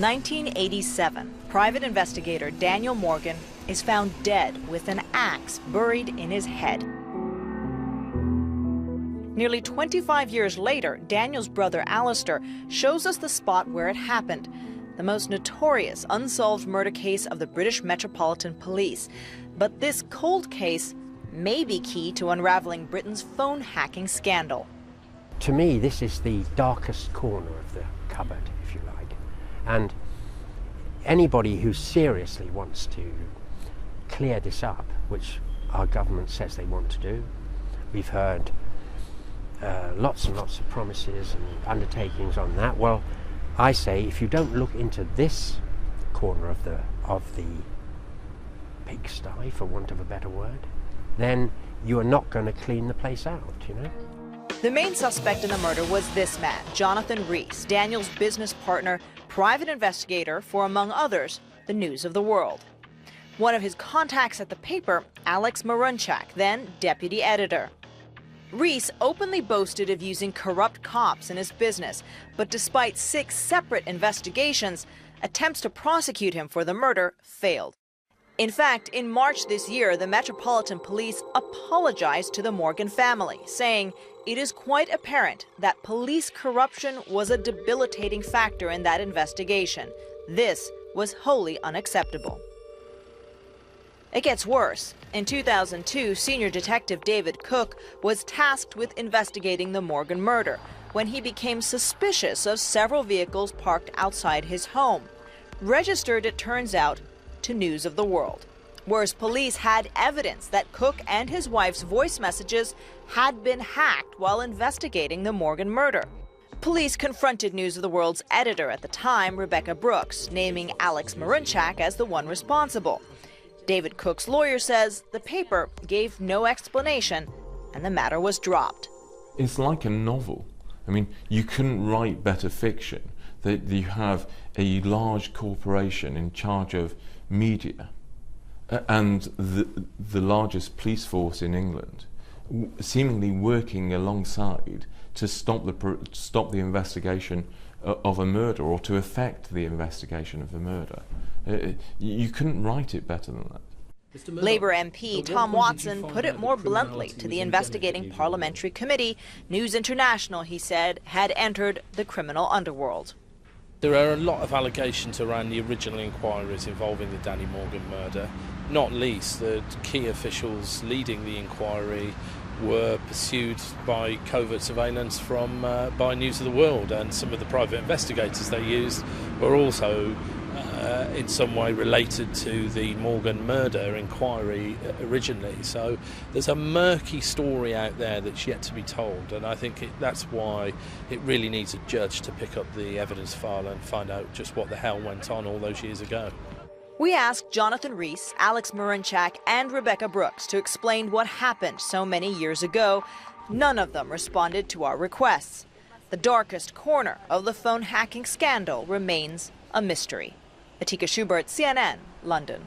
1987, private investigator Daniel Morgan is found dead with an axe buried in his head. Nearly 25 years later, Daniel's brother Alistair shows us the spot where it happened, the most notorious unsolved murder case of the British Metropolitan Police. But this cold case may be key to unraveling Britain's phone hacking scandal. To me, this is the darkest corner of the cupboard, if you like. And anybody who seriously wants to clear this up, which our government says they want to do, we've heard lots and lots of promises and undertakings on that. Well, I say if you don't look into this corner of the pigsty, for want of a better word, then you are not going to clean the place out, you know. The main suspect in the murder was this man, Jonathan Rees, Daniel's business partner, private investigator for, among others, the News of the World. One of his contacts at the paper, Alex Marunchak, then deputy editor. Rees openly boasted of using corrupt cops in his business, but despite 6 separate investigations, attempts to prosecute him for the murder failed. In fact, in March this year, the Metropolitan Police apologized to the Morgan family, saying it is quite apparent that police corruption was a debilitating factor in that investigation. This was wholly unacceptable. It gets worse. In 2002, senior detective David Cook was tasked with investigating the Morgan murder when he became suspicious of several vehicles parked outside his home, registered, it turns out, to News of the World. Worse, police had evidence that Cook and his wife's voice messages had been hacked while investigating the Morgan murder. Police confronted News of the World's editor at the time, Rebecca Brooks, naming Alex Marunchak as the one responsible. David Cook's lawyer says the paper gave no explanation and the matter was dropped. It's like a novel. I mean, you couldn't write better fiction. That you have a large corporation in charge of media and the largest police force in England seemingly working alongside to stop the investigation of a murder or to affect the investigation of a murder. You couldn't write it better than that. Labour MP Tom Watson put it more bluntly to the investigating parliamentary committee. News International, he said, had entered the criminal underworld. There are a lot of allegations around the original inquiries involving the Danny Morgan murder, not least the key officials leading the inquiry were pursued by covert surveillance from by News of the World, and some of the private investigators they used were also in some way related to the Morgan murder inquiry originally. So there's a murky story out there that's yet to be told, and I think that's why it really needs a judge to pick up the evidence file and find out just what the hell went on all those years ago. We asked Jonathan Rees, Alex Marunchak, and Rebecca Brooks to explain what happened so many years ago. None of them responded to our requests. The darkest corner of the phone hacking scandal remains a mystery. Atika Schubert, CNN, London.